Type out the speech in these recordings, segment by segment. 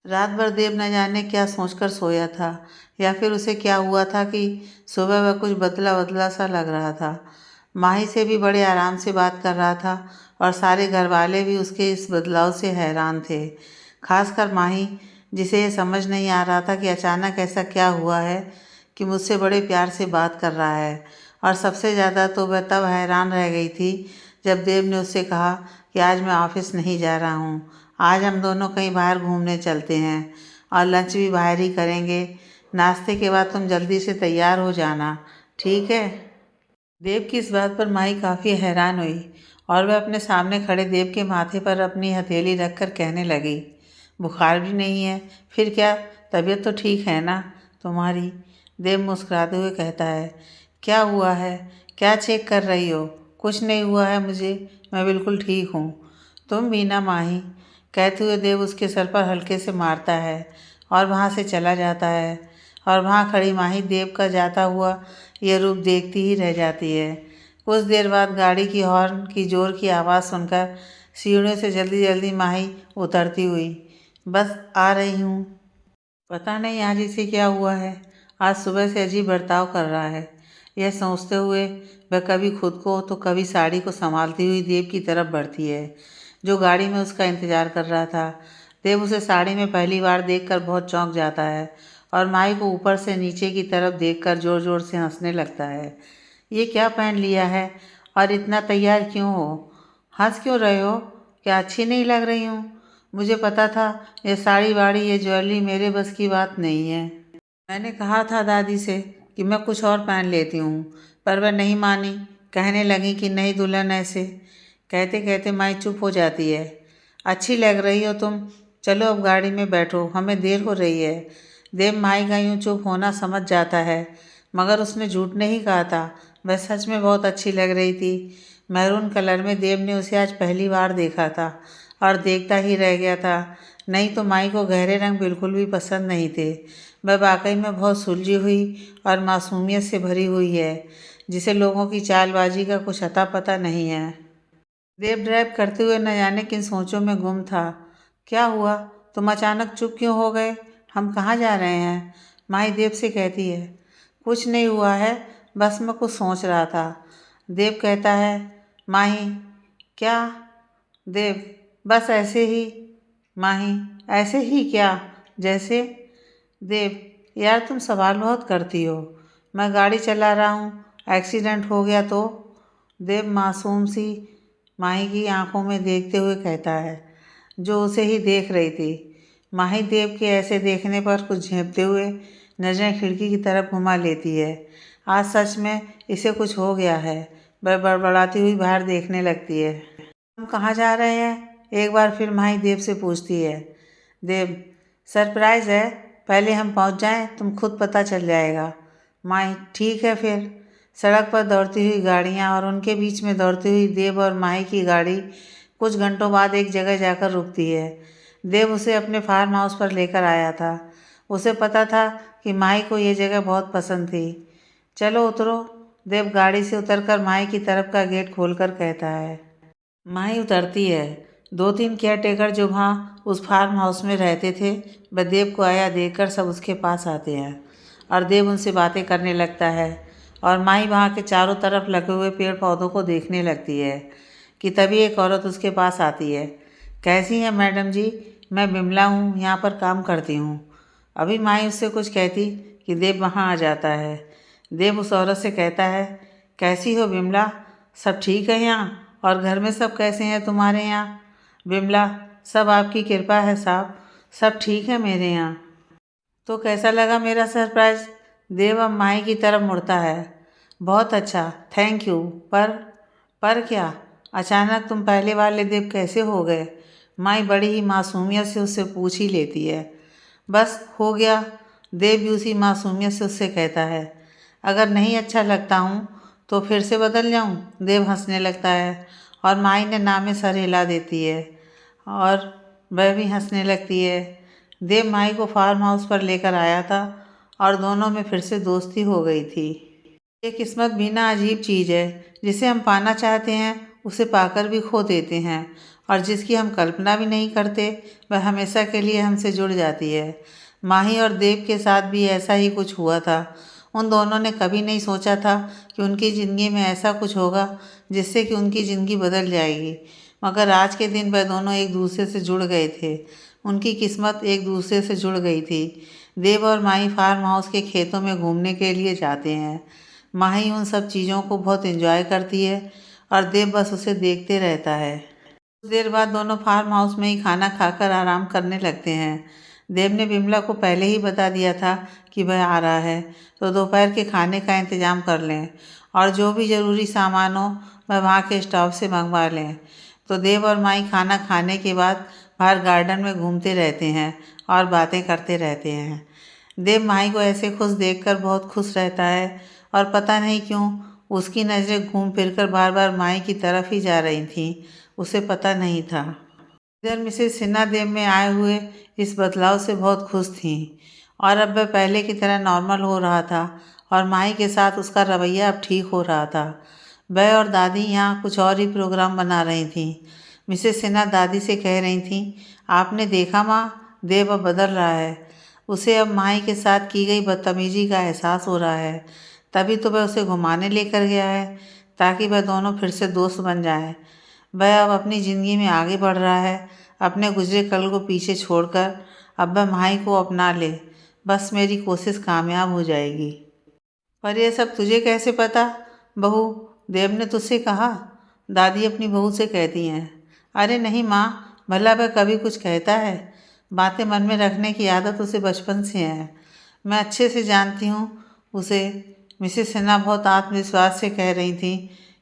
रात भर देव न जाने क्या सोचकर सोया था, या फिर उसे क्या हुआ था कि सुबह वह कुछ बदला बदला सा लग रहा था। माही से भी बड़े आराम से बात कर रहा था और सारे घर वाले भी उसके इस बदलाव से हैरान थे। खासकर माही, जिसे ये समझ नहीं आ रहा था कि अचानक ऐसा क्या हुआ है कि मुझसे बड़े प्यार से बात कर रहा है। और सबसे ज़्यादा तो वह तब हैरान रह गई थी जब देव ने उससे कहा कि आज मैं ऑफिस नहीं जा रहा हूँ, आज हम दोनों कहीं बाहर घूमने चलते हैं और लंच भी बाहर ही करेंगे। नाश्ते के बाद तुम जल्दी से तैयार हो जाना, ठीक है। देव की इस बात पर माही काफ़ी हैरान हुई और वह अपने सामने खड़े देव के माथे पर अपनी हथेली रखकर कहने लगी, बुखार भी नहीं है, फिर क्या, तबीयत तो ठीक है ना तुम्हारी? देव मुस्कुराते हुए कहता है, क्या हुआ है, क्या चेक कर रही हो? कुछ नहीं हुआ है मुझे, मैं बिल्कुल ठीक हूँ। तुम भी ना माही, कहते हुए देव उसके सर पर हल्के से मारता है और वहाँ से चला जाता है। और वहाँ खड़ी माही देव का जाता हुआ यह रूप देखती ही रह जाती है। कुछ देर बाद गाड़ी की हॉर्न की ज़ोर की आवाज़ सुनकर सीढ़ियों से जल्दी जल्दी माही उतरती हुई, बस आ रही हूँ। पता नहीं आज इसे क्या हुआ है, आज सुबह से अजीब बर्ताव कर रहा है। यह सोचते हुए वह कभी खुद को तो कभी साड़ी को संभालती हुई देव की तरफ बढ़ती है, जो गाड़ी में उसका इंतज़ार कर रहा था। देव उसे साड़ी में पहली बार देखकर बहुत चौंक जाता है और माही को ऊपर से नीचे की तरफ देखकर ज़ोर ज़ोर से हंसने लगता है। ये क्या पहन लिया है और इतना तैयार क्यों हो? हंस क्यों रहे हो? क्या अच्छी नहीं लग रही हूँ? मुझे पता था ये साड़ी वाड़ी ये ज्वेलरी मेरे बस की बात नहीं है। मैंने कहा था दादी से कि मैं कुछ और पहन लेती हूँ, पर वह नहीं मानी। कहने लगी कि नहीं दुल्हन ऐसे। कहते कहते माई चुप हो जाती है। अच्छी लग रही हो तुम, चलो अब गाड़ी में बैठो, हमें देर हो रही है। देव माई का यूँ चुप होना समझ जाता है, मगर उसने झूठ नहीं कहा था, वह सच में बहुत अच्छी लग रही थी। मैरून कलर में देव ने उसे आज पहली बार देखा था और देखता ही रह गया था। नहीं तो माई को गहरे रंग बिल्कुल भी पसंद नहीं थे। वह वाकई में बहुत सुलझी हुई और मासूमियत से भरी हुई है, जिसे लोगों की चालबाजी का कुछ अता पता नहीं है। देव ड्राइव करते हुए न जाने किन सोचों में गुम था। क्या हुआ, तुम अचानक चुप क्यों हो गए? हम कहाँ जा रहे हैं? माही देव से कहती है। कुछ नहीं हुआ है, बस मैं कुछ सोच रहा था। देव कहता है। माही, क्या? देव, बस ऐसे ही। माही, ऐसे ही क्या? जैसे? देव, यार तुम सवाल बहुत करती हो। मैं गाड़ी चला रहा हूँ, एक्सीडेंट हो गया तो? देव मासूम सी माही की आंखों में देखते हुए कहता है, जो उसे ही देख रही थी। माही देव के ऐसे देखने पर कुछ झेंपते हुए नजरें खिड़की की तरफ घुमा लेती है। आज सच में इसे कुछ हो गया है। वह बड़बड़ाती हुई बाहर देखने लगती है। हम कहाँ जा रहे हैं? एक बार फिर माही देव से पूछती है। देव, सरप्राइज़ है, पहले हम पहुँच जाएं, तुम खुद पता चल जाएगा। माही, ठीक है फिर। सड़क पर दौड़ती हुई गाड़ियाँ और उनके बीच में दौड़ती हुई देव और माही की गाड़ी कुछ घंटों बाद एक जगह जाकर रुकती है। देव उसे अपने फार्म हाउस पर लेकर आया था। उसे पता था कि माही को ये जगह बहुत पसंद थी। चलो उतरो। देव गाड़ी से उतरकर माही की तरफ का गेट खोलकर कहता है। माही उतरती है। दो तीन केयर टेकर जो वहाँ उस फार्म हाउस में रहते थे, वह देव को आया देखकर सब उसके पास आते हैं और देव उनसे बातें करने लगता है। और माही वहाँ के चारों तरफ लगे हुए पेड़ पौधों को देखने लगती है कि तभी एक औरत उसके पास आती है। कैसी हैं मैडम जी? मैं बिमला हूँ, यहाँ पर काम करती हूँ। अभी माही उससे कुछ कहती कि देव वहाँ आ जाता है। देव उस औरत से कहता है, कैसी हो बिमला? सब ठीक है यहाँ? और घर में सब कैसे हैं तुम्हारे यहाँ? बिमला, सब आपकी कृपा है साहब, सब ठीक है मेरे यहाँ। तो कैसा लगा मेरा सरप्राइज़? देव अब माही की तरफ मुड़ता है। बहुत अच्छा, थैंक यू। पर क्या? अचानक तुम पहले वाले देव कैसे हो गए? माही बड़ी ही मासूमियत से उससे पूछ ही लेती है। बस हो गया। देव भी उसी मासूमियत से उससे कहता है। अगर नहीं अच्छा लगता हूँ तो फिर से बदल जाऊँ? देव हंसने लगता है और माही ने ना में सर हिला देती है और वह भी हंसने लगती है। देव माही को फार्म हाउस पर लेकर आया था और दोनों में फिर से दोस्ती हो गई थी। ये किस्मत भी ना अजीब चीज़ है, जिसे हम पाना चाहते हैं उसे पाकर भी खो देते हैं। और जिसकी हम कल्पना भी नहीं करते, वह हमेशा के लिए हमसे जुड़ जाती है। माही और देव के साथ भी ऐसा ही कुछ हुआ था। उन दोनों ने कभी नहीं सोचा था कि उनकी ज़िंदगी में ऐसा कुछ होगा जिससे कि उनकी ज़िंदगी बदल जाएगी, मगर आज के दिन वह दोनों एक दूसरे से जुड़ गए थे। उनकी किस्मत एक दूसरे से जुड़ गई थी। देव और माही फार्म हाउस के खेतों में घूमने के लिए जाते हैं। माही उन सब चीज़ों को बहुत एंजॉय करती है और देव बस उसे देखते रहता है। कुछ देर बाद दोनों फार्म हाउस में ही खाना खाकर आराम करने लगते हैं। देव ने विमला को पहले ही बता दिया था कि वह आ रहा है, तो दोपहर के खाने का इंतज़ाम कर लें और जो भी ज़रूरी सामान हो वह वहाँ के स्टॉप से मंगवा लें। तो देव और माई खाना खाने के बाद बाहर गार्डन में घूमते रहते हैं और बातें करते रहते हैं। देव माही को ऐसे खुश देखकर बहुत खुश रहता है और पता नहीं क्यों उसकी नज़रें घूम फिरकर बार बार माही की तरफ ही जा रही थीं। उसे पता नहीं था। इधर मिसेस सिन्हा देव में आए हुए इस बदलाव से बहुत खुश थीं और अब वह पहले की तरह नॉर्मल हो रहा था और माही के साथ उसका रवैया अब ठीक हो रहा था। वह और दादी यहाँ कुछ और ही प्रोग्राम बना रही थीं। मिसेस सिन्हा दादी से कह रही थीं, आपने देखा माँ, देव अब बदल रहा है। उसे अब माही के साथ की गई बदतमीजी का एहसास हो रहा है, तभी तो वह उसे घुमाने लेकर गया है ताकि वह दोनों फिर से दोस्त बन जाएं। वह अब अपनी ज़िंदगी में आगे बढ़ रहा है, अपने गुजरे कल को पीछे छोड़कर अब वह माही को अपना ले। बस मेरी कोशिश कामयाब हो जाएगी। पर यह सब तुझे कैसे पता बहू? देव ने तुझसे कहा? दादी अपनी बहू से कहती हैं। अरे नहीं माँ, भला वह कभी कुछ कहता है? बातें मन में रखने की आदत उसे बचपन से है। मैं अच्छे से जानती हूँ उसे। मिसेस सिन्हा बहुत आत्मविश्वास से कह रही थी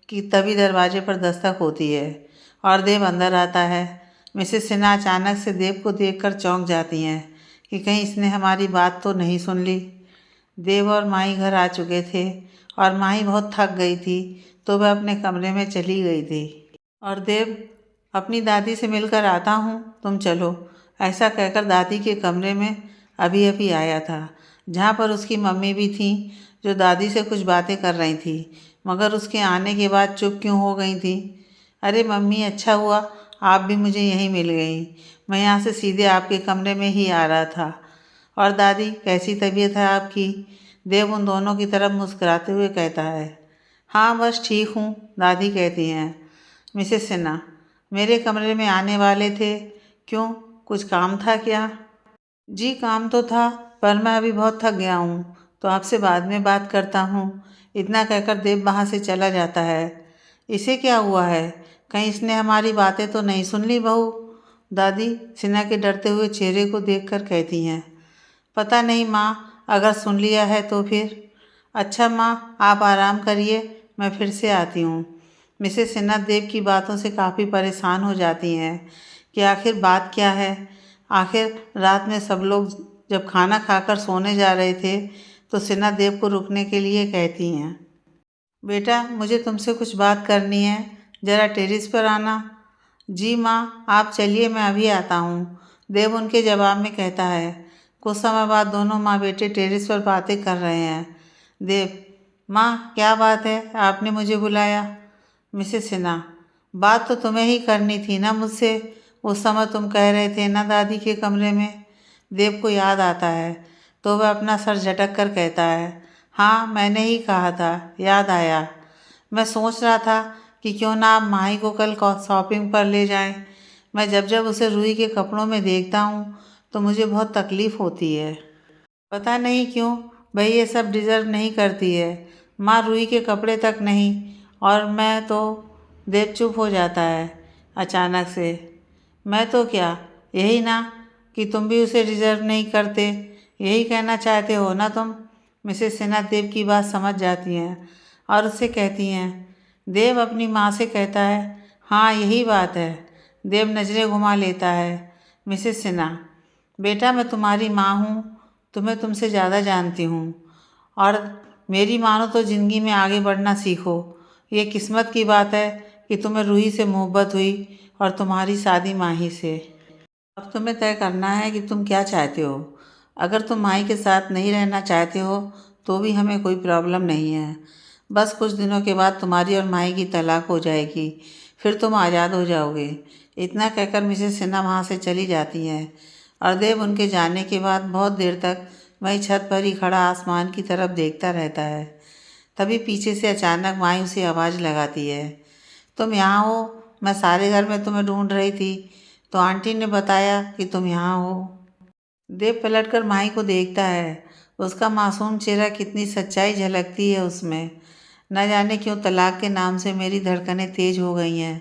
कि तभी दरवाजे पर दस्तक होती है और देव अंदर आता है। मिसेस सिन्हा अचानक से देव को देखकर चौंक जाती हैं कि कहीं इसने हमारी बात तो नहीं सुन ली। देव और माही घर आ चुके थे और माही बहुत थक गई थी, तो वह अपने कमरे में चली गई थी और देव, अपनी दादी से मिलकर आता हूँ, तुम चलो, ऐसा कहकर दादी के कमरे में अभी अभी आया था, जहाँ पर उसकी मम्मी भी थी, जो दादी से कुछ बातें कर रही थी, मगर उसके आने के बाद चुप क्यों हो गई थी। अरे मम्मी, अच्छा हुआ आप भी मुझे यहीं मिल गई। मैं यहाँ से सीधे आपके कमरे में ही आ रहा था। और दादी, कैसी तबीयत है आपकी? देव उन दोनों की तरफ मुस्कुराते हुए कहता है। हाँ बस ठीक हूँ, दादी कहती हैं। मिसेस सिन्हा, मेरे कमरे में आने वाले थे, क्यों, कुछ काम था क्या? जी काम तो था, पर मैं अभी बहुत थक गया हूँ, तो आपसे बाद में बात करता हूँ। इतना कहकर देव वहाँ से चला जाता है। इसे क्या हुआ है? कहीं इसने हमारी बातें तो नहीं सुन ली बहू? दादी सिन्हा के डरते हुए चेहरे को देखकर कहती हैं। पता नहीं माँ, अगर सुन लिया है तो फिर। अच्छा माँ, आप आराम करिए, मैं फिर से आती हूँ। मिसेस सिन्हा देव की बातों से काफ़ी परेशान हो जाती हैं कि आखिर बात क्या है। आखिर रात में सब लोग जब खाना खाकर सोने जा रहे थे, तो सिन्हा देव को रुकने के लिए कहती हैं। बेटा, मुझे तुमसे कुछ बात करनी है, ज़रा टेरेस पर आना। जी माँ, आप चलिए, मैं अभी आता हूँ, देव उनके जवाब में कहता है। कुछ समय बाद दोनों माँ बेटे टेरेस पर बातें कर रहे हैं। देव, माँ क्या बात है, आपने मुझे बुलाया? मिसेस सिन्हा, बात तो तुम्हें ही करनी थी ना मुझसे, उस समय तुम कह रहे थे ना दादी के कमरे में। देव को याद आता है, तो वह अपना सर झटक कर कहता है। हाँ, मैंने ही कहा था, याद आया। मैं सोच रहा था कि क्यों ना आप माही को कल शॉपिंग पर ले जाएं। मैं जब जब उसे रूही के कपड़ों में देखता हूँ तो मुझे बहुत तकलीफ़ होती है। पता नहीं क्यों भाई ये सब डिज़र्व नहीं करती है। माँ रूही के कपड़े तक नहीं, और मैं तो। देव चुप हो जाता है अचानक से। मैं तो क्या, यही ना कि तुम भी उसे डिज़र्व नहीं करते, यही कहना चाहते हो ना तुम? मिसेस सिन्हा देव की बात समझ जाती हैं और उससे कहती हैं। देव अपनी माँ से कहता है। हाँ यही बात है। देव नज़रें घुमा लेता है। मिसेस सिन्हा, बेटा मैं तुम्हारी माँ हूँ, तुम्हें तुमसे ज़्यादा जानती हूँ, और मेरी मानो तो ज़िंदगी में आगे बढ़ना सीखो। ये किस्मत की बात है कि तुम्हें रूही से मोहब्बत हुई और तुम्हारी शादी माही से। अब तुम्हें तय करना है कि तुम क्या चाहते हो। अगर तुम माही के साथ नहीं रहना चाहते हो तो भी हमें कोई प्रॉब्लम नहीं है। बस कुछ दिनों के बाद तुम्हारी और माही की तलाक हो जाएगी, फिर तुम आज़ाद हो जाओगे। इतना कहकर मिसेस सिन्हा वहाँ से चली जाती हैं और देव उनके जाने के बाद बहुत देर तक वहीं छत पर ही खड़ा आसमान की तरफ देखता रहता है। तभी पीछे से अचानक माई उसे आवाज़ लगाती है, तुम यहाँ हो? मैं सारे घर में तुम्हें ढूंढ रही थी, तो आंटी ने बताया कि तुम यहाँ हो। देव पलटकर माई को देखता है। उसका मासूम चेहरा, कितनी सच्चाई झलकती है उसमें। न जाने क्यों तलाक के नाम से मेरी धड़कनें तेज हो गई हैं,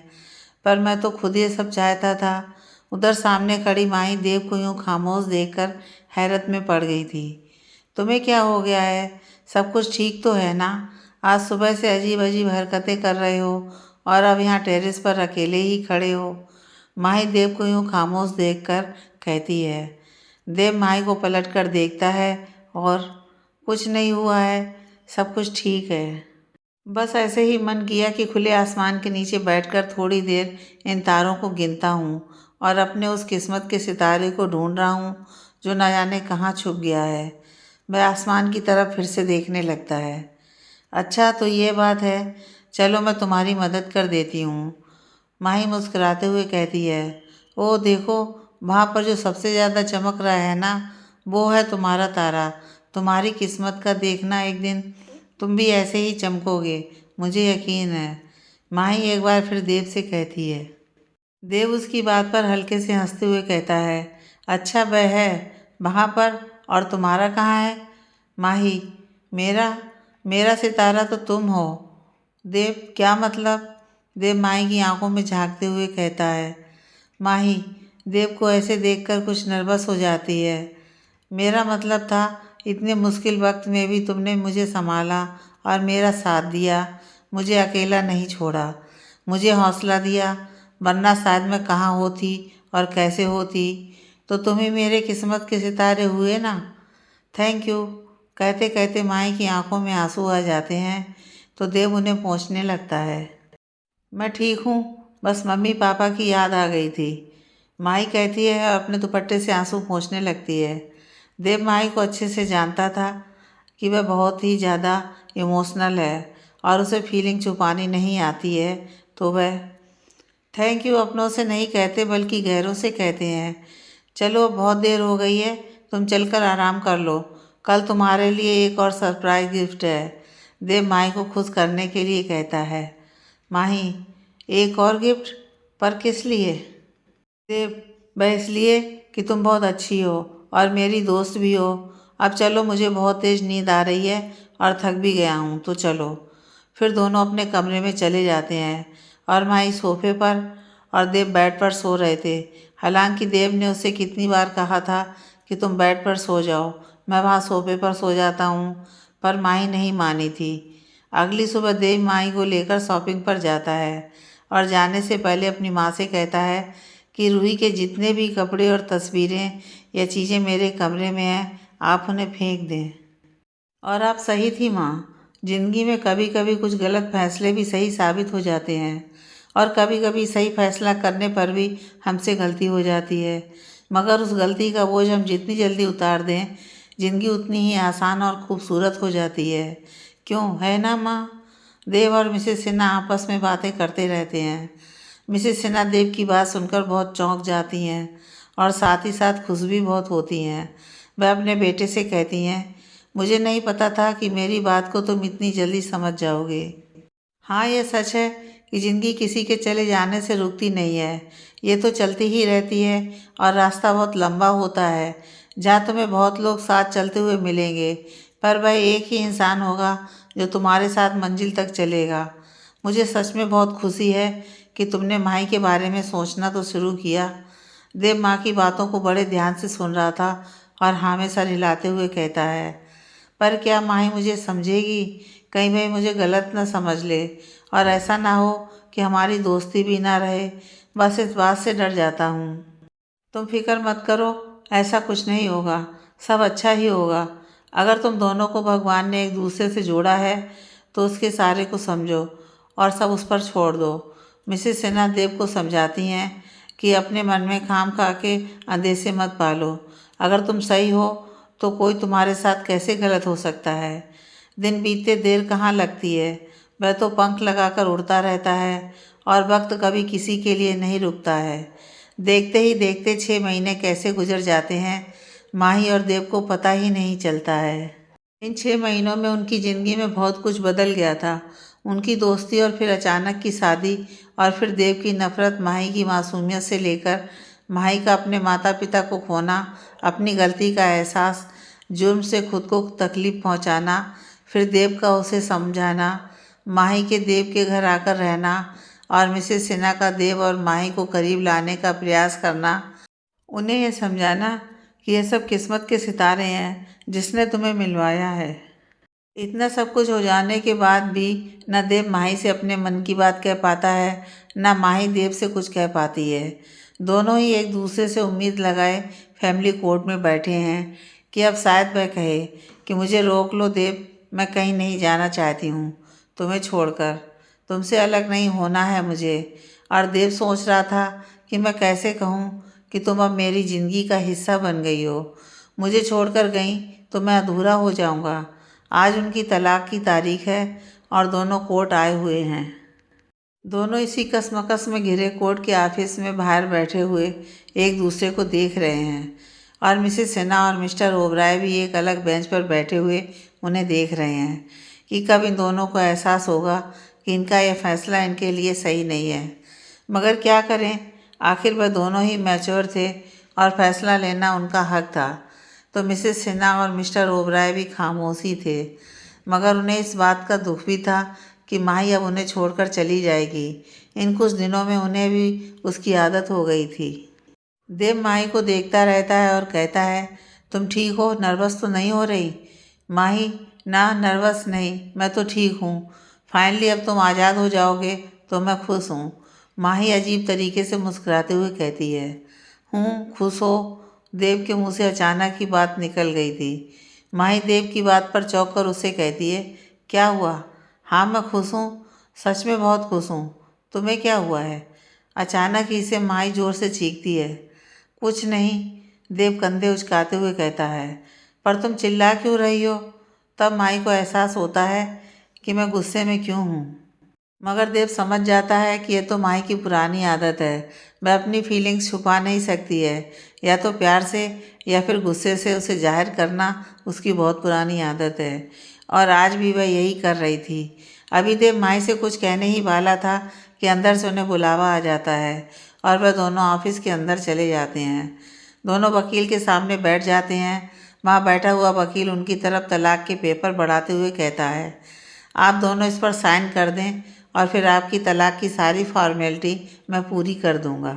पर मैं तो खुद ये सब चाहता था। उधर सामने खड़ी माई देव को यूं खामोश देखकर हैरत में पड़ गई थी। तुम्हें क्या हो गया है? सब कुछ ठीक तो है ना? आज सुबह से अजीब अजीब हरकतें कर रहे हो और अब यहाँ टेरेस पर अकेले ही खड़े हो। माही देव को यूं खामोश देखकर कहती है। देव माही को पलट कर देखता है और कुछ नहीं हुआ है, सब कुछ ठीक है। बस ऐसे ही मन किया कि खुले आसमान के नीचे बैठकर थोड़ी देर इन तारों को गिनता हूँ और अपने उस किस्मत के सितारे को ढूंढ रहा हूँ जो न जाने कहाँ छुप गया है। वह आसमान की तरफ फिर से देखने लगता है। अच्छा तो ये बात है, चलो मैं तुम्हारी मदद कर देती हूँ। माही मुस्कुराते हुए कहती है, ओ देखो, वहाँ पर जो सबसे ज़्यादा चमक रहा है ना, वो है तुम्हारा तारा। तुम्हारी किस्मत का देखना, एक दिन तुम भी ऐसे ही चमकोगे, मुझे यकीन है। माही एक बार फिर देव से कहती है। देव उसकी बात पर हल्के से हंसते हुए कहता है, अच्छा वह है वहाँ पर, और तुम्हारा कहाँ है? माही, मेरा मेरा सितारा तो तुम हो। देव, क्या मतलब? देव माही की आंखों में झांकते हुए कहता है। माही देव को ऐसे देखकर कुछ नर्वस हो जाती है। मेरा मतलब था, इतने मुश्किल वक्त में भी तुमने मुझे संभाला और मेरा साथ दिया, मुझे अकेला नहीं छोड़ा, मुझे हौसला दिया, वरना शायद मैं कहाँ होती और कैसे होती। तो तुम ही मेरे किस्मत के सितारे हुए ना। Thank you. कहते कहते माई की आंखों में आंसू आ जाते हैं तो देव उन्हें पोंछने लगता है। मैं ठीक हूँ, बस मम्मी पापा की याद आ गई थी, माई कहती है और अपने दुपट्टे से आंसू पोंछने लगती है। देव माई को अच्छे से जानता था कि वह बहुत ही ज़्यादा इमोशनल है और उसे फीलिंग छुपानी नहीं आती है, तो वह थैंक यू अपनों से नहीं कहते बल्कि गैरों से कहते हैं। चलो अब बहुत देर हो गई है, तुम चलकर आराम कर लो, कल तुम्हारे लिए एक और सरप्राइज गिफ्ट है। देव माही को खुश करने के लिए कहता है। माही, एक और गिफ्ट? पर किस लिए? देव, वह इसलिए कि तुम बहुत अच्छी हो और मेरी दोस्त भी हो। अब चलो, मुझे बहुत तेज़ नींद आ रही है और थक भी गया हूँ, तो चलो। फिर दोनों अपने कमरे में चले जाते हैं और माही सोफे पर और देव बेड पर सो रहे थे। हालांकि देव ने उससे कितनी बार कहा था कि तुम बेड पर सो जाओ, मैं वहाँ सोफे पर सो जाता हूँ, पर माही नहीं मानी थी। अगली सुबह देव माही को लेकर शॉपिंग पर जाता है और जाने से पहले अपनी माँ से कहता है कि रूही के जितने भी कपड़े और तस्वीरें या चीज़ें मेरे कमरे में हैं, आप उन्हें फेंक दें। और आप सही थी माँ, ज़िंदगी में कभी कभी कुछ गलत फैसले भी सही साबित हो जाते हैं और कभी कभी सही फैसला करने पर भी हमसे गलती हो जाती है, मगर उस गलती का बोझ हम जितनी जल्दी उतार दें, ज़िंदगी उतनी ही आसान और खूबसूरत हो जाती है। क्यों, है ना माँ? देव और मिसेस सिन्हा आपस में बातें करते रहते हैं। मिसेस सिन्हा देव की बात सुनकर बहुत चौंक जाती हैं और साथ ही साथ खुश भी बहुत होती हैं। वह अपने बेटे से कहती हैं, मुझे नहीं पता था कि मेरी बात को तुम इतनी जल्दी समझ जाओगे। हाँ, यह सच है कि ज़िंदगी किसी के चले जाने से रुकती नहीं है, ये तो चलती ही रहती है और रास्ता बहुत लंबा होता है, जहाँ तुम्हें बहुत लोग साथ चलते हुए मिलेंगे, पर वह एक ही इंसान होगा जो तुम्हारे साथ मंजिल तक चलेगा। मुझे सच में बहुत खुशी है कि तुमने माही के बारे में सोचना तो शुरू किया। देव माँ की बातों को बड़े ध्यान से सुन रहा था और हाँ में सर हिलाते हुए कहता है, पर क्या माही मुझे समझेगी? कहीं वह मुझे गलत न समझ ले और ऐसा ना हो कि हमारी दोस्ती भी ना रहे, बस इस बात से डर जाता हूँ। तुम फिक्र मत करो, ऐसा कुछ नहीं होगा, सब अच्छा ही होगा। अगर तुम दोनों को भगवान ने एक दूसरे से जोड़ा है तो उसके सारे को समझो और सब उस पर छोड़ दो। मिसेस सिन्हा देव को समझाती हैं कि अपने मन में खाम खा के अंदेशे मत पालो। अगर तुम सही हो तो कोई तुम्हारे साथ कैसे गलत हो सकता है? दिन बीतते देर कहाँ लगती है, वह तो पंख लगाकर उड़ता रहता है और वक्त कभी किसी के लिए नहीं रुकता है। देखते ही देखते 6 महीने कैसे गुजर जाते हैं, माही और देव को पता ही नहीं चलता है। इन 6 महीनों में उनकी ज़िंदगी में बहुत कुछ बदल गया था। उनकी दोस्ती और फिर अचानक की शादी और फिर देव की नफ़रत, माही की मासूमियत से लेकर माही का अपने माता पिता को खोना, अपनी गलती का एहसास, जुर्म से खुद को तकलीफ़ पहुंचाना, फिर देव का उसे समझाना, माही के देव के घर आकर रहना और मिसेस सिन्हा का देव और माही को करीब लाने का प्रयास करना, उन्हें यह समझाना कि यह सब किस्मत के सितारे हैं जिसने तुम्हें मिलवाया है। इतना सब कुछ हो जाने के बाद भी न देव माही से अपने मन की बात कह पाता है, न माही देव से कुछ कह पाती है। दोनों ही एक दूसरे से उम्मीद लगाए फैमिली कोर्ट में बैठे हैं कि अब शायद वह कहे कि मुझे रोक लो देव, मैं कहीं नहीं जाना चाहती हूँ तुम्हें छोड़कर, तुमसे अलग नहीं होना है मुझे। और देव सोच रहा था कि मैं कैसे कहूँ कि तुम अब मेरी ज़िंदगी का हिस्सा बन गई हो, मुझे छोड़कर गई तो मैं अधूरा हो जाऊँगा। आज उनकी तलाक की तारीख है और दोनों कोर्ट आए हुए हैं। दोनों इसी कशमकश में घिरे कोर्ट के ऑफिस में बाहर बैठे हुए एक दूसरे को देख रहे हैं और मिसेस सिन्हा और मिस्टर ओबराय भी एक अलग बेंच पर बैठे हुए उन्हें देख रहे हैं कि कब इन दोनों को एहसास होगा कि इनका यह फैसला इनके लिए सही नहीं है। मगर क्या करें, आखिर वह दोनों ही मैच्योर थे और फैसला लेना उनका हक था। तो मिसेस सिन्हा और मिस्टर ओबराय भी खामोशी थे, मगर उन्हें इस बात का दुख भी था कि माही अब उन्हें छोड़कर चली जाएगी। इन कुछ दिनों में उन्हें भी उसकी आदत हो गई थी। देव माही को देखता रहता है और कहता है, तुम ठीक हो, नर्वस तो नहीं हो रही? माही, ना नर्वस नहीं, मैं तो ठीक हूँ। फाइनली अब तुम आज़ाद हो जाओगे तो मैं खुश हूँ। माही अजीब तरीके से मुस्कुराते हुए कहती है। खुश हो? देव के मुंह से अचानक ही बात निकल गई थी। माही देव की बात पर चौंक कर उससे कहती है, क्या हुआ? हाँ मैं खुश हूँ, सच में बहुत खुश हूँ। तुम्हें क्या हुआ है? अचानक ही से माही ज़ोर से चीखती है। कुछ नहीं, देव कंधे उचकाते हुए कहता है। पर तुम चिल्ला क्यों रही हो? तब माही को एहसास होता है कि मैं गुस्से में क्यों हूँ। मगर देव समझ जाता है कि यह तो माही की पुरानी आदत है। वह अपनी फीलिंग्स छुपा नहीं सकती है, या तो प्यार से या फिर गुस्से से उसे जाहिर करना उसकी बहुत पुरानी आदत है, और आज भी वह यही कर रही थी। अभी देव माही से कुछ कहने ही वाला था कि अंदर से उन्हें बुलावा आ जाता है और वह दोनों ऑफिस के अंदर चले जाते हैं। दोनों वकील के सामने बैठ जाते हैं। वहाँ बैठा हुआ वकील उनकी तरफ तलाक के पेपर बढ़ाते हुए कहता है, आप दोनों इस पर साइन कर दें और फिर आपकी तलाक की सारी फॉर्मेलिटी मैं पूरी कर दूंगा।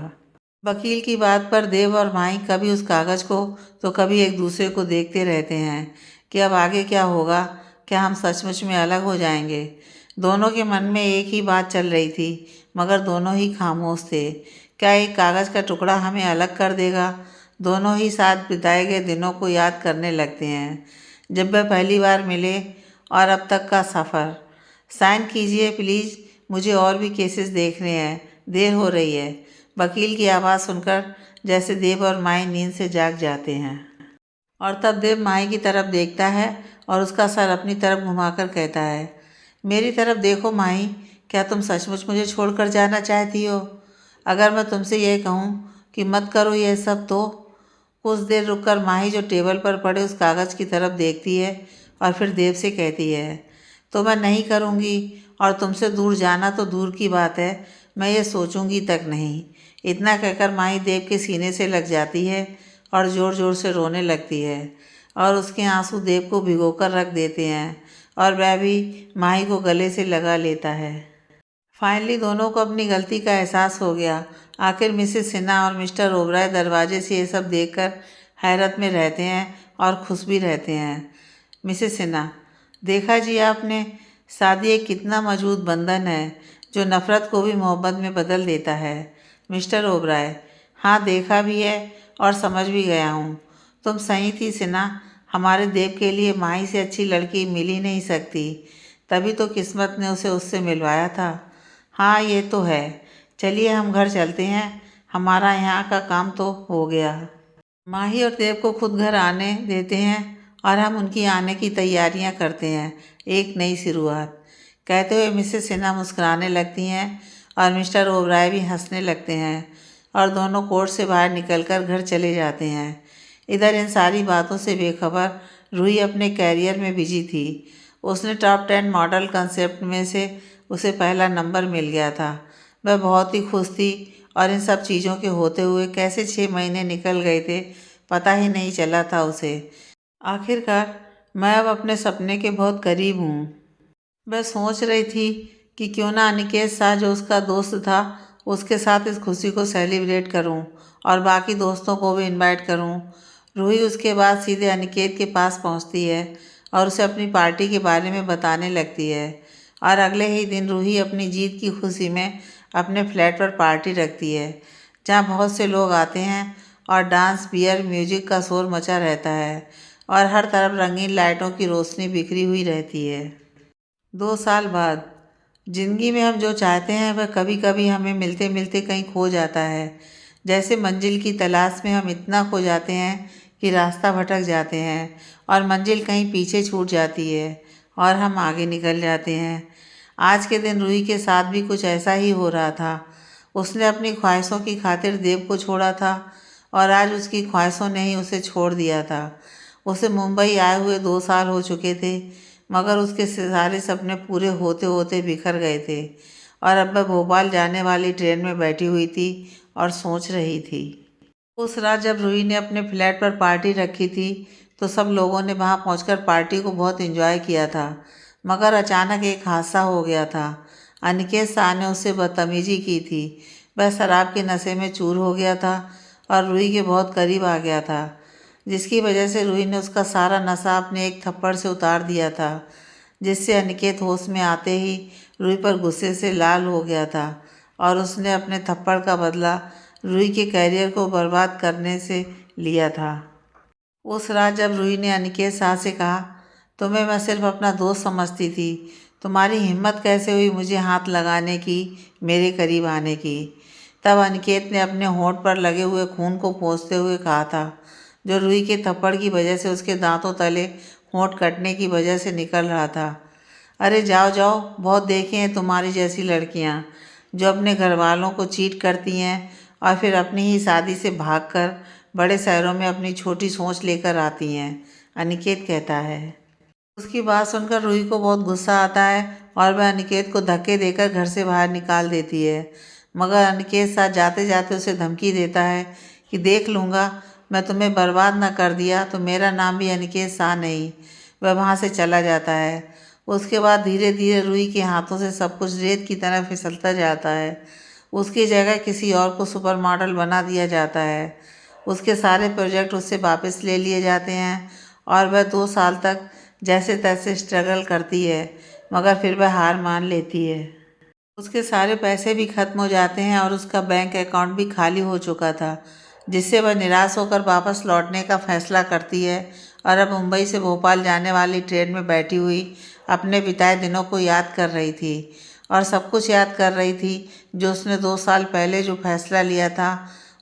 वकील की बात पर देव और माही कभी उस कागज़ को तो कभी एक दूसरे को देखते रहते हैं कि अब आगे क्या होगा, क्या हम सचमुच में अलग हो जाएंगे। दोनों के मन में एक ही बात चल रही थी, मगर दोनों ही खामोश थे। क्या एक कागज़ का टुकड़ा हमें अलग कर देगा? दोनों ही साथ बिताए गए दिनों को याद करने लगते हैं, जब वह पहली बार मिले और अब तक का सफ़र। साइन कीजिए प्लीज़, मुझे और भी केसेस देखने हैं, देर हो रही है। वकील की आवाज़ सुनकर जैसे देव और माही नींद से जाग जाते हैं। और तब देव माही की तरफ देखता है और उसका सर अपनी तरफ घुमाकर कहता है, मेरी तरफ देखो माही, क्या तुम सचमुच मुझे छोड़कर जाना चाहती हो? अगर मैं तुमसे यह कहूँ कि मत करो यह सब तो? कुछ देर रुककर माही जो टेबल पर पड़े उस कागज़ की तरफ देखती है और फिर देव से कहती है, तो मैं नहीं करूँगी, और तुमसे दूर जाना तो दूर की बात है, मैं ये सोचूंगी तक नहीं। इतना कहकर माही देव के सीने से लग जाती है और ज़ोर ज़ोर से रोने लगती है, और उसके आंसू देव को भिगोकर रख देते हैं और वह भी माही को गले से लगा लेता है। फाइनली दोनों को अपनी गलती का एहसास हो गया। आखिर मिसेस सिन्हा और मिस्टर ओबराय दरवाजे से ये सब देखकर हैरत में रहते हैं और खुश भी रहते हैं। मिसेस सिन्हा, देखा जी आपने, शादी एक कितना मजबूत बंधन है जो नफ़रत को भी मोहब्बत में बदल देता है। मिस्टर ओबराय, हाँ देखा भी है और समझ भी गया हूँ। तुम सही थी सिन्हा, हमारे देव के लिए माही से अच्छी लड़की मिल ही नहीं सकती, तभी तो किस्मत ने उसे उससे मिलवाया था। हाँ ये तो है, चलिए हम घर चलते हैं, हमारा यहाँ का काम तो हो गया। माही और देव को खुद घर आने देते हैं और हम उनकी आने की तैयारियां करते हैं, एक नई शुरुआत। कहते हुए मिसेस सिन्हा मुस्कुराने लगती हैं और मिस्टर ओबराय भी हंसने लगते हैं और दोनों कोर्ट से बाहर निकलकर घर चले जाते हैं। इधर इन सारी बातों से बेखबर रूही अपने कैरियर में बिजी थी। उसने टॉप 10 मॉडल कंसेप्ट में से उसे पहला नंबर मिल गया था। वह बहुत ही खुश थी और इन सब चीज़ों के होते हुए कैसे 6 महीने निकल गए थे पता ही नहीं चला था उसे। आखिरकार मैं अब अपने सपने के बहुत करीब हूँ। वह सोच रही थी कि क्यों ना अनिकेत शाह जो उसका दोस्त था उसके साथ इस खुशी को सेलिब्रेट करूं और बाकी दोस्तों को भी इनवाइट करूं। रूही उसके बाद सीधे अनिकेत के पास पहुंचती है और उसे अपनी पार्टी के बारे में बताने लगती है और अगले ही दिन रूही अपनी जीत की खुशी में अपने फ्लैट पर पार्टी रखती है जहां बहुत से लोग आते हैं और डांस बियर म्यूजिक का शोर मचा रहता है और हर तरफ रंगीन लाइटों की रोशनी बिखरी हुई रहती है। 2 साल बाद जिंदगी में हम जो चाहते हैं वह कभी कभी हमें मिलते मिलते कहीं खो जाता है। जैसे मंजिल की तलाश में हम इतना खो जाते हैं कि रास्ता भटक जाते हैं और मंजिल कहीं पीछे छूट जाती है और हम आगे निकल जाते हैं। आज के दिन रूही के साथ भी कुछ ऐसा ही हो रहा था। उसने अपनी ख्वाहिशों की खातिर देव को छोड़ा था और आज उसकी ख्वाहिशों ने ही उसे छोड़ दिया था। उसे मुंबई आए हुए 2 साल हो चुके थे मगर उसके सारे सपने पूरे होते होते बिखर गए थे और अब वह भोपाल जाने वाली ट्रेन में बैठी हुई थी और सोच रही थी। उस रात जब रूही ने अपने फ्लैट पर पार्टी रखी थी तो सब लोगों ने वहां पहुंचकर पार्टी को बहुत एंजॉय किया था मगर अचानक एक हादसा हो गया था। अनिकेत शाह ने उससे बदतमीजी की थी। वह शराब के नशे में चूर हो गया था और रूही के बहुत करीब आ गया था जिसकी वजह से रूही ने उसका सारा नशा अपने एक थप्पड़ से उतार दिया था जिससे अनिकेत होश में आते ही रूही पर गुस्से से लाल हो गया था और उसने अपने थप्पड़ का बदला रूही के कैरियर को बर्बाद करने से लिया था। उस रात जब रूही ने अनिकेत शाह से कहा, तुम्हें मैं सिर्फ अपना दोस्त समझती थी, तुम्हारी हिम्मत कैसे हुई मुझे हाथ लगाने की, मेरे करीब आने की। तब अनिकेत ने अपने होंठ पर लगे हुए खून को पोंछते हुए कहा था जो रूही के थप्पड़ की वजह से उसके दांतों तले होंठ कटने की वजह से निकल रहा था। अरे जाओ जाओ, बहुत देखे हैं तुम्हारी जैसी लड़कियां जो अपने घर वालों को चीट करती हैं और फिर अपनी ही शादी से भागकर बड़े शहरों में अपनी छोटी सोच लेकर आती हैं, अनिकेत कहता है। उसकी बात सुनकर रूही को बहुत गुस्सा आता है और वह अनिकेत को धक्के देकर घर से बाहर निकाल देती है मगर अनिकेत साथ जाते जाते उसे धमकी देता है कि देख लूँगा, मैं तुम्हें बर्बाद न कर दिया तो मेरा नाम भी अनिकेत शाह नहीं। वह वहाँ से चला जाता है। उसके बाद धीरे धीरे रूही के हाथों से सब कुछ रेत की तरह फिसलता जाता है। उसकी जगह किसी और को सुपर मॉडल बना दिया जाता है। उसके सारे प्रोजेक्ट उससे वापस ले लिए जाते हैं और वह 2 साल तक जैसे तैसे स्ट्रगल करती है मगर फिर वह हार मान लेती है। उसके सारे पैसे भी खत्म हो जाते हैं और उसका बैंक अकाउंट भी खाली हो चुका था जिससे वह निराश होकर वापस लौटने का फैसला करती है और अब मुंबई से भोपाल जाने वाली ट्रेन में बैठी हुई अपने बिताए दिनों को याद कर रही थी और सब कुछ याद कर रही थी जो उसने 2 साल पहले जो फैसला लिया था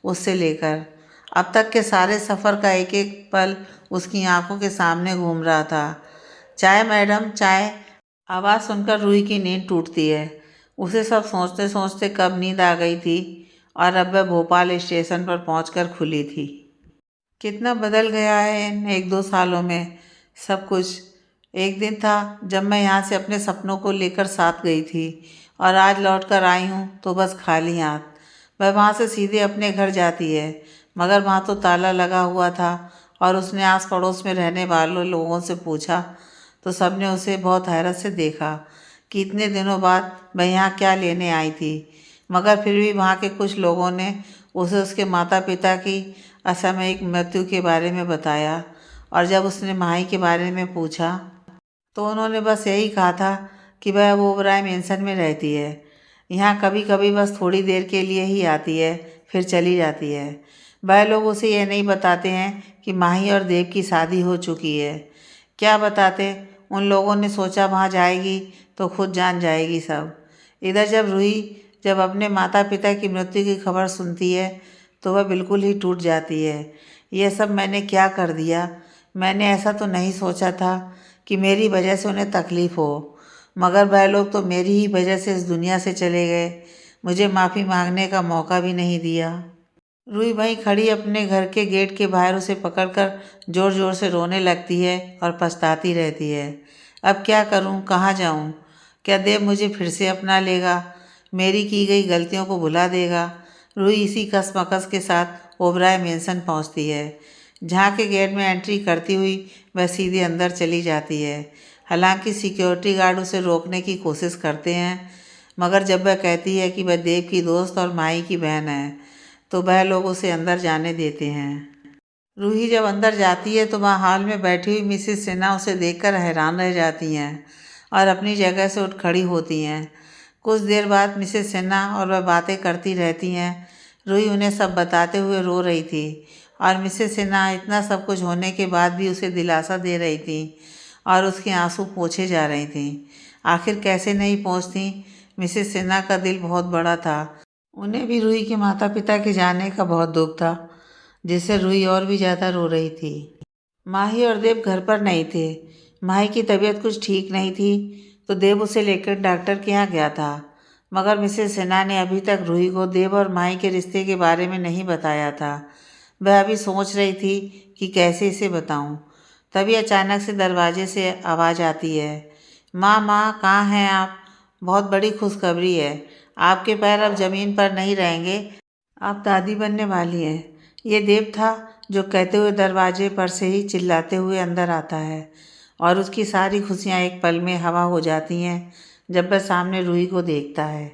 उससे लेकर अब तक के सारे सफ़र का एक एक पल उसकी आंखों के सामने घूम रहा था। चाय मैडम चाय, आवाज़ सुनकर रूही की नींद टूटती है। उसे सब सोचते सोचते कब नींद आ गई थी और अब वह भोपाल स्टेशन पर पहुंचकर खुली थी। कितना बदल गया है इन 1-2 सालों में सब कुछ। एक दिन था जब मैं यहाँ से अपने सपनों को लेकर साथ गई थी और आज लौट कर आई हूँ तो बस खाली हाथ। वह वहाँ से सीधे अपने घर जाती है मगर वहाँ तो ताला लगा हुआ था और उसने आस पड़ोस में रहने वालों लोगों से पूछा तो सबने उसे बहुत हैरत से देखा कि इतने दिनों बाद वह यहाँ क्या लेने आई थी। मगर फिर भी वहाँ के कुछ लोगों ने उसे उसके माता पिता की असामयिक मृत्यु के बारे में बताया और जब उसने माही के बारे में पूछा तो उन्होंने बस यही कहा था कि वह वो ओबराय मेंशन में रहती है, यहाँ कभी कभी बस थोड़ी देर के लिए ही आती है फिर चली जाती है। वह लोग उसे यह नहीं बताते हैं कि माही और देव की शादी हो चुकी है। क्या बताते, उन लोगों ने सोचा वहाँ जाएगी तो खुद जान जाएगी सब। इधर जब अपने माता पिता की मृत्यु की खबर सुनती है तो वह बिल्कुल ही टूट जाती है। यह सब मैंने क्या कर दिया, मैंने ऐसा तो नहीं सोचा था कि मेरी वजह से उन्हें तकलीफ़ हो। मगर वह लोग तो मेरी ही वजह से इस दुनिया से चले गए, मुझे माफ़ी मांगने का मौका भी नहीं दिया। रूही वहीं खड़ी अपने घर के गेट के बाहर उसे पकड़कर ज़ोर ज़ोर से रोने लगती है और पछताती रहती है। अब क्या करूं, कहाँ जाऊं? क्या देव मुझे फिर से अपना लेगा, मेरी की गई गलतियों को भुला देगा? रूही इसी कसमकस के साथ ओबराय मेंशन पहुंचती है, जहां के गेट में एंट्री करती हुई वह सीधे अंदर चली जाती है। हालांकि सिक्योरिटी गार्ड उसे रोकने की कोशिश करते हैं, मगर जब वह कहती है कि वह देव की दोस्त और माई की बहन है, तो वह लोग उसे अंदर जाने देते हैं। रूही जब अंदर जाती है तो वहाँ हॉल में बैठी हुई मिसेस सिन्हा उसे देखकर हैरान रह जाती हैं और अपनी जगह से उठ खड़ी होती हैं। कुछ देर बाद मिसेस सिन्हा और वह बातें करती रहती हैं। रूही उन्हें सब बताते हुए रो रही थी और मिसेस सिन्हा इतना सब कुछ होने के बाद भी उसे दिलासा दे रही थी और उसके आंसू पोंछे जा रही थी। आखिर कैसे नहीं पहुँचती? मिसेस सिन्हा का दिल बहुत बड़ा था। उन्हें भी रूही के माता पिता के जाने का बहुत दुख था, जिससे रूही और भी ज़्यादा रो रही थी। माही और देव घर पर नहीं थे। माही की तबीयत कुछ ठीक नहीं थी, तो देव उसे लेकर डॉक्टर के यहाँ गया था। मगर मिसेस सिन्हा ने अभी तक रूही को देव और माही के रिश्ते के बारे में नहीं बताया था। वह अभी सोच रही थी कि कैसे इसे बताऊं। तभी अचानक से दरवाजे से आवाज़ आती है, माँ माँ कहाँ हैं आप? बहुत बड़ी खुशखबरी है, आपके पैर अब ज़मीन पर नहीं रहेंगे, आप दादी बनने वाली हैं। ये देव था जो कहते हुए दरवाजे पर से ही चिल्लाते हुए अंदर आता है और उसकी सारी खुशियाँ एक पल में हवा हो जाती हैं जब वह सामने रूही को देखता है।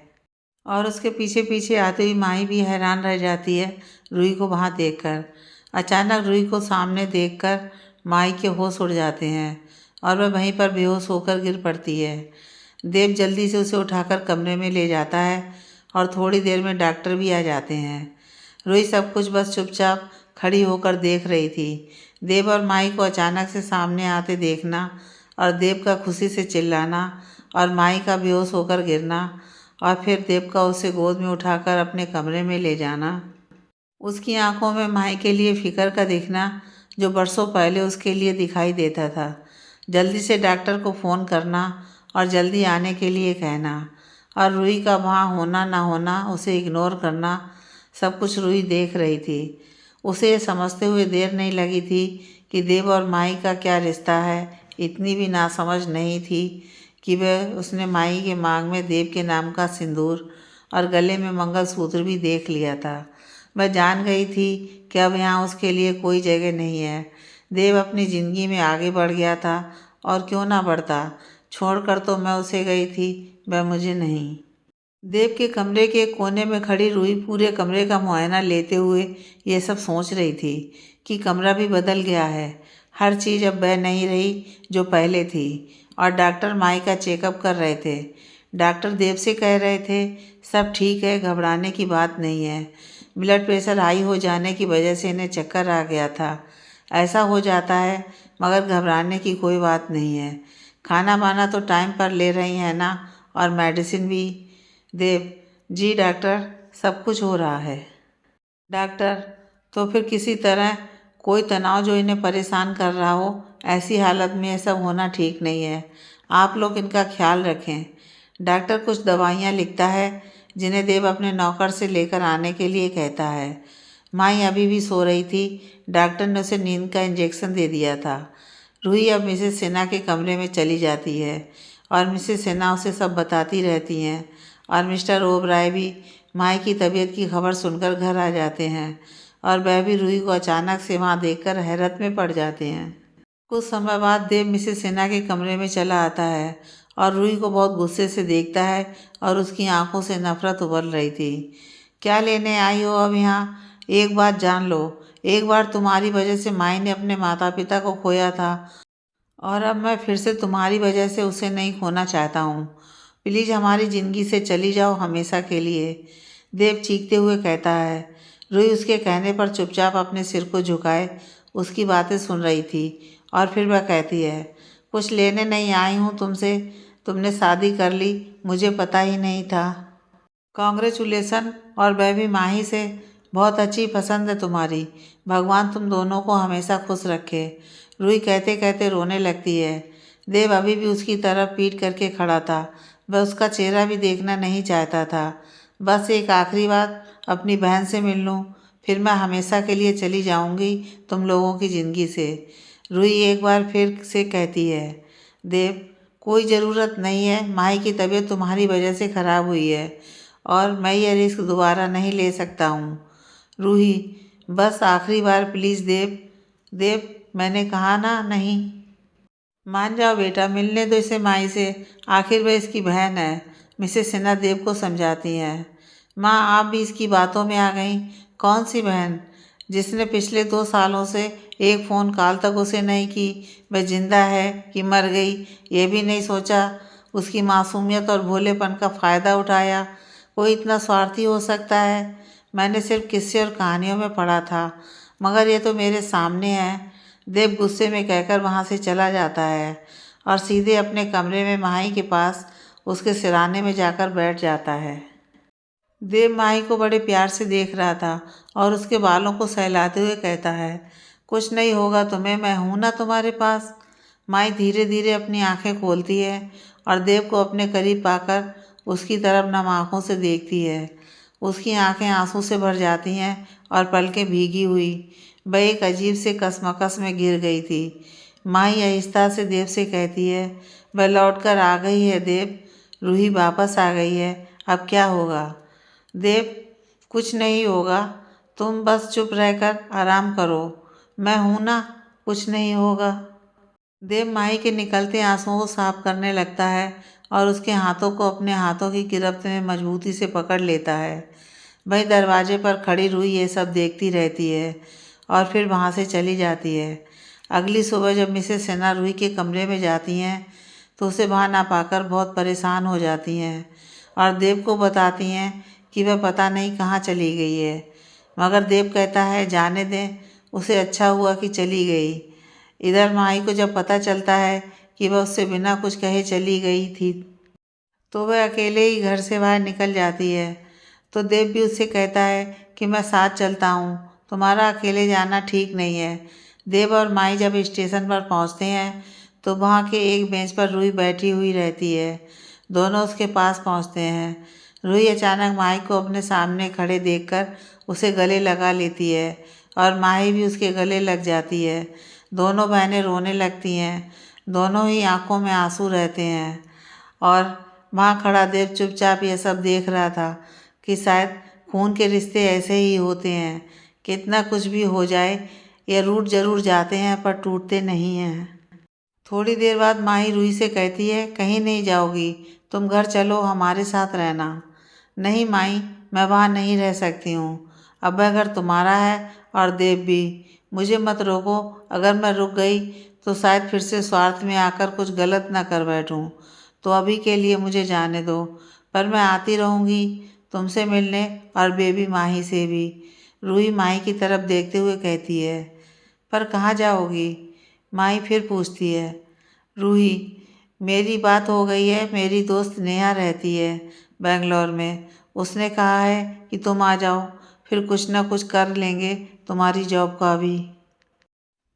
और उसके पीछे पीछे आती हुई माही भी हैरान रह जाती है रूही को वहाँ देखकर। अचानक रूही को सामने देखकर माही के होश उड़ जाते हैं और वह वहीं पर बेहोश होकर गिर पड़ती है। देव जल्दी से उसे उठाकर कमरे में ले जाता है और थोड़ी देर में डॉक्टर भी आ जाते हैं। रूही सब कुछ बस चुपचाप खड़ी होकर देख रही थी। देव और माई को अचानक से सामने आते देखना और देव का खुशी से चिल्लाना और माई का बेहोश होकर गिरना और फिर देव का उसे गोद में उठाकर अपने कमरे में ले जाना। उसकी आंखों में माई के लिए फ़िक्र का दिखना जो बरसों पहले उसके लिए दिखाई देता था। जल्दी से डॉक्टर को फ़ोन करना और जल्दी आने के लिए कहना और रूही का वहाँ होना ना होना, उसे इग्नोर करना, सब कुछ रूही देख रही थी। उसे ये समझते हुए देर नहीं लगी थी कि देव और माई का क्या रिश्ता है। इतनी भी नासमझ नहीं थी कि वह उसने माई के मांग में देव के नाम का सिंदूर और गले में मंगलसूत्र भी देख लिया था। वह जान गई थी कि अब यहाँ उसके लिए कोई जगह नहीं है। देव अपनी ज़िंदगी में आगे बढ़ गया था और क्यों ना बढ़ता, छोड़कर तो मैं उसे गई थी, वह मुझे नहीं। देव के कमरे के कोने में खड़ी रूही पूरे कमरे का मुआयना लेते हुए ये सब सोच रही थी कि कमरा भी बदल गया है। हर चीज़ अब वह नहीं रही जो पहले थी और डॉक्टर माई का चेकअप कर रहे थे। डॉक्टर देव से कह रहे थे सब ठीक है, घबराने की बात नहीं है। ब्लड प्रेशर हाई हो जाने की वजह से इन्हें चक्कर आ गया था। ऐसा हो जाता है, मगर घबराने की कोई बात नहीं है। खाना वाना तो टाइम पर ले रही हैं ना, और मेडिसिन भी। देव जी डॉक्टर, सब कुछ हो रहा है। डॉक्टर तो फिर किसी तरह कोई तनाव जो इन्हें परेशान कर रहा हो, ऐसी हालत में ये सब होना ठीक नहीं है। आप लोग इनका ख्याल रखें। डॉक्टर कुछ दवाइयाँ लिखता है जिन्हें देव अपने नौकर से लेकर आने के लिए कहता है। माई अभी भी सो रही थी। डॉक्टर ने उसे नींद का इंजेक्शन दे दिया था। रूही अब मिसेस सिन्हा के कमरे में चली जाती है और मिसेस सिन्हा उसे सब बताती रहती हैं और मिस्टर ओबराय भी माई की तबीयत की खबर सुनकर घर आ जाते हैं और वह भी रूही को अचानक से वहाँ देखकर हैरत में पड़ जाते हैं। कुछ समय बाद देव मिसेस सिन्हा के कमरे में चला आता है और रूही को बहुत गुस्से से देखता है और उसकी आंखों से नफरत उबल रही थी। क्या लेने आई हो अब यहाँ? एक बात जान लो, एक बार तुम्हारी वजह से माई ने अपने माता पिता को खोया था और अब मैं फिर से तुम्हारी वजह से उसे नहीं खोना चाहता हूँ। प्लीज़ हमारी ज़िंदगी से चली जाओ हमेशा के लिए, देव चीखते हुए कहता है। रूही उसके कहने पर चुपचाप अपने सिर को झुकाए उसकी बातें सुन रही थी और फिर वह कहती है, कुछ लेने नहीं आई हूँ तुमसे, तुमने शादी कर ली, मुझे पता ही नहीं था। कॉन्ग्रेचुलेसन, और वह भी माही से। बहुत अच्छी पसंद है तुम्हारी, भगवान तुम दोनों को हमेशा खुश रखे। रूही कहते कहते रोने लगती है। देव अभी भी उसकी तरफ पीठ करके खड़ा था। वह उसका चेहरा भी देखना नहीं चाहता था। बस एक आखिरी बार अपनी बहन से मिल लूँ, फिर मैं हमेशा के लिए चली जाऊंगी तुम लोगों की ज़िंदगी से। रूही एक बार फिर से कहती है। देव, कोई ज़रूरत नहीं है। माही की तबीयत तुम्हारी वजह से ख़राब हुई है और मैं ये रिस्क दोबारा नहीं ले सकता हूँ। रूही, बस आखिरी बार प्लीज़ देव। देव, मैंने कहा ना नहीं। मान जाओ बेटा, मिलने दो इसे माई से, आखिर वह इसकी बहन है। मिसेस सिन्हा देव को समझाती हैं। माँ, आप भी इसकी बातों में आ गईं। कौन सी बहन? जिसने पिछले 2 सालों से एक फ़ोन कॉल तक उसे नहीं की। वह जिंदा है कि मर गई ये भी नहीं सोचा। उसकी मासूमियत और भोलेपन का फ़ायदा उठाया। कोई इतना स्वार्थी हो सकता है? मैंने सिर्फ किस्से और कहानियों में पढ़ा था, मगर ये तो मेरे सामने है। देव गुस्से में कहकर वहाँ से चला जाता है और सीधे अपने कमरे में माही के पास उसके सिरहाने में जाकर बैठ जाता है। देव माही को बड़े प्यार से देख रहा था और उसके बालों को सहलाते हुए कहता है, कुछ नहीं होगा तुम्हें, मैं हूं ना तुम्हारे पास। माही धीरे धीरे अपनी आंखें खोलती है और देव को अपने करीब पाकर उसकी तरफ नम आँखों से देखती है। उसकी आंखें आंसू से भर जाती हैं और पलकें भीगी हुई वह एक अजीब से कसमकस में गिर गई थी। माही आहिस्ता से देव से कहती है, वह लौट कर आ गई है देव। रूही वापस आ गई है। अब क्या होगा? देव, कुछ नहीं होगा। तुम बस चुप रहकर आराम करो। मैं हूं ना, कुछ नहीं होगा। देव माही के निकलते आंसुओं को साफ करने लगता है और उसके हाथों को अपने हाथों की गिरफ्त में मजबूती से पकड़ लेता है। वही दरवाजे पर खड़ी रूही ये सब देखती रहती है और फिर वहाँ से चली जाती है। अगली सुबह जब मिसेस सिन्हा रूही के कमरे में जाती हैं तो उसे वहाँ ना पाकर बहुत परेशान हो जाती हैं और देव को बताती हैं कि वह पता नहीं कहाँ चली गई है। मगर देव कहता है, जाने दें, उसे अच्छा हुआ कि चली गई। इधर माही को जब पता चलता है कि वह उससे बिना कुछ कहे चली गई थी तो वह अकेले ही घर से बाहर निकल जाती है। तो देव भी उससे कहता है कि मैं साथ चलता हूँ, तुम्हारा अकेले जाना ठीक नहीं है। देव और माई जब स्टेशन पर पहुँचते हैं तो वहाँ के एक बेंच पर रूही बैठी हुई रहती है। दोनों उसके पास पहुँचते हैं। रूही अचानक माही को अपने सामने खड़े देखकर उसे गले लगा लेती है और माही भी उसके गले लग जाती है। दोनों बहनें रोने लगती हैं। दोनों ही आंखों में आंसू रहते हैं और वहाँ खड़ा देव चुपचाप ये सब देख रहा था कि शायद खून के रिश्ते ऐसे ही होते हैं। कितना कुछ भी हो जाए, ये रूठ जरूर जाते हैं पर टूटते नहीं हैं। थोड़ी देर बाद माही रूही से कहती है, कहीं नहीं जाओगी, तुम घर चलो, हमारे साथ रहना। नहीं माही, मैं वहाँ नहीं रह सकती हूँ। अब वह घर तुम्हारा है और देव भी। मुझे मत रोको। अगर मैं रुक गई तो शायद फिर से स्वार्थ में आकर कुछ गलत ना कर बैठूं। तो अभी के लिए मुझे जाने दो, पर मैं आती रहूँगी तुमसे मिलने और बेबी माही से भी। रूही माही की तरफ देखते हुए कहती है। पर कहाँ जाओगी? माही फिर पूछती है। रूही, मेरी बात हो गई है। मेरी दोस्त नेहा रहती है बेंगलोर में। उसने कहा है कि तुम आ जाओ, फिर कुछ ना कुछ कर लेंगे तुम्हारी जॉब का भी।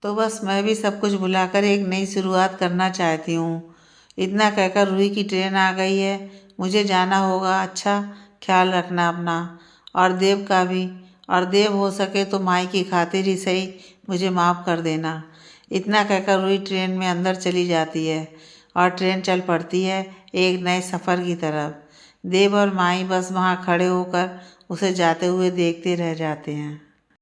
तो बस मैं भी सब कुछ भुलाकर एक नई शुरुआत करना चाहती हूँ। इतना कहकर रूही की ट्रेन आ गई है। मुझे जाना होगा। अच्छा, ख्याल रखना अपना और देव का भी। और देव, हो सके तो माई की खातिर ही सही मुझे माफ़ कर देना। इतना कहकर रूही ट्रेन में अंदर चली जाती है और ट्रेन चल पड़ती है एक नए सफ़र की तरफ। देव और माई बस वहाँ खड़े होकर उसे जाते हुए देखते रह जाते हैं।